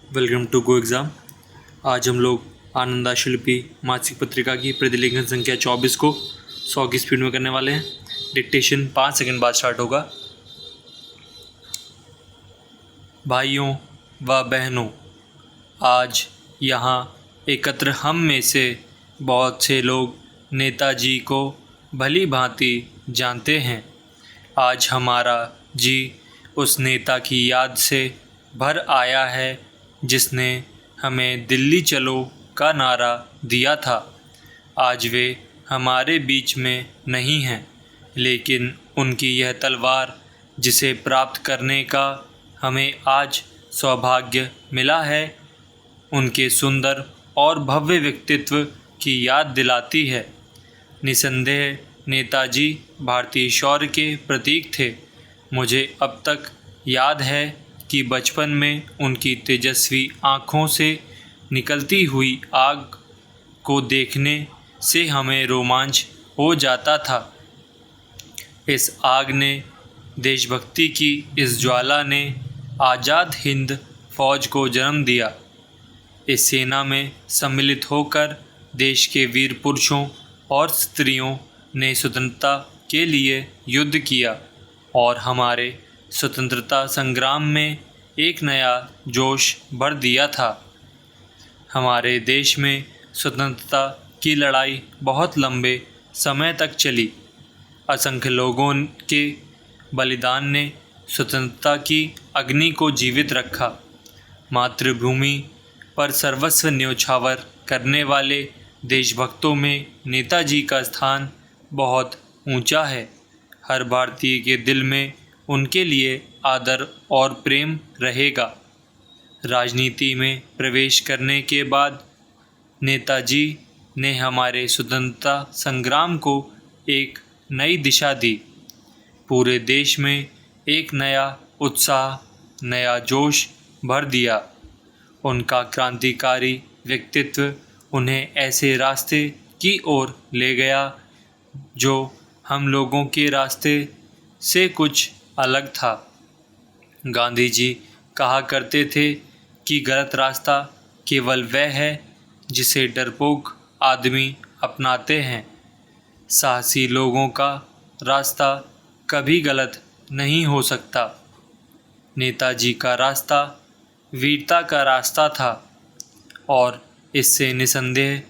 Welcome to go exam. आज हम लोग आनंदा शिल्पी मासिक पत्रिका की प्रतिलेखन संख्या 24 को 100 की स्पीड में करने वाले हैं। डिक्टेशन 5 सेकंड बाद स्टार्ट होगा। भाइयों व बहनों, आज यहाँ एकत्र हम में से बहुत से लोग नेताजी को भली भांति जानते हैं। आज हमारा जी उस नेता की याद से भर आया है जिसने हमें दिल्ली चलो का नारा दिया था। आज वे हमारे बीच में नहीं हैं, लेकिन उनकी यह तलवार जिसे प्राप्त करने का हमें आज सौभाग्य मिला है, उनके सुंदर और भव्य व्यक्तित्व की याद दिलाती है। निसंदेह नेताजी भारतीय शौर्य के प्रतीक थे। मुझे अब तक याद है कि बचपन में उनकी तेजस्वी आँखों से निकलती हुई आग को देखने से हमें रोमांच हो जाता था। इस आग ने, देशभक्ति की इस ज्वाला ने आज़ाद हिंद फौज को जन्म दिया। इस सेना में सम्मिलित होकर देश के वीर पुरुषों और स्त्रियों ने स्वतंत्रता के लिए युद्ध किया और हमारे स्वतंत्रता संग्राम में एक नया जोश भर दिया था। हमारे देश में स्वतंत्रता की लड़ाई बहुत लंबे समय तक चली। असंख्य लोगों के बलिदान ने स्वतंत्रता की अग्नि को जीवित रखा। मातृभूमि पर सर्वस्व न्योछावर करने वाले देशभक्तों में नेताजी का स्थान बहुत ऊंचा है। हर भारतीय के दिल में उनके लिए आदर और प्रेम रहेगा। राजनीति में प्रवेश करने के बाद नेताजी ने हमारे स्वतंत्रता संग्राम को एक नई दिशा दी। पूरे देश में एक नया उत्साह, नया जोश भर दिया। उनका क्रांतिकारी व्यक्तित्व उन्हें ऐसे रास्ते की ओर ले गया जो हम लोगों के रास्ते से कुछ अलग था। गांधी जी कहा करते थे कि गलत रास्ता केवल वह है जिसे डरपोक आदमी अपनाते हैं। साहसी लोगों का रास्ता कभी गलत नहीं हो सकता। नेताजी का रास्ता वीरता का रास्ता था और इससे निसंदेह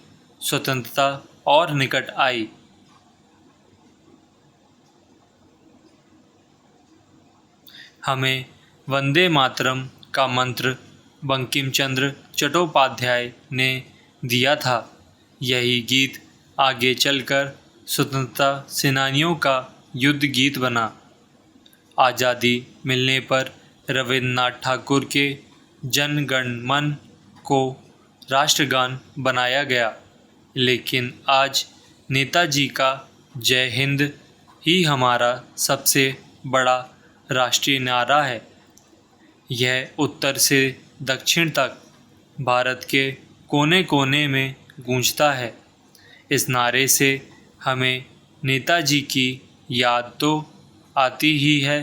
स्वतंत्रता और निकट आई। हमें वंदे मातरम का मंत्र बंकिम चंद्र चट्टोपाध्याय ने दिया था। यही गीत आगे चलकर स्वतंत्रता सेनानियों का युद्ध गीत बना। आज़ादी मिलने पर रविन्द्रनाथ ठाकुर के जन गण मन को राष्ट्रगान बनाया गया, लेकिन आज नेताजी का जय हिंद ही हमारा सबसे बड़ा राष्ट्रीय नारा है। यह उत्तर से दक्षिण तक भारत के कोने कोने में गूंजता है। इस नारे से हमें नेताजी की याद तो आती ही है,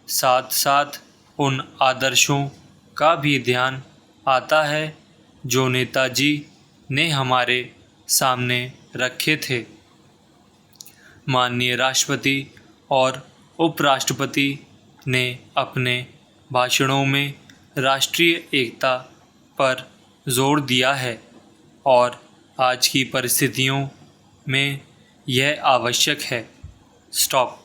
साथ साथ उन आदर्शों का भी ध्यान आता है जो नेताजी ने हमारे सामने रखे थे। माननीय राष्ट्रपति और उपराष्ट्रपति ने अपने भाषणों में राष्ट्रीय एकता पर जोर दिया है और आज की परिस्थितियों में यह आवश्यक है। स्टॉप।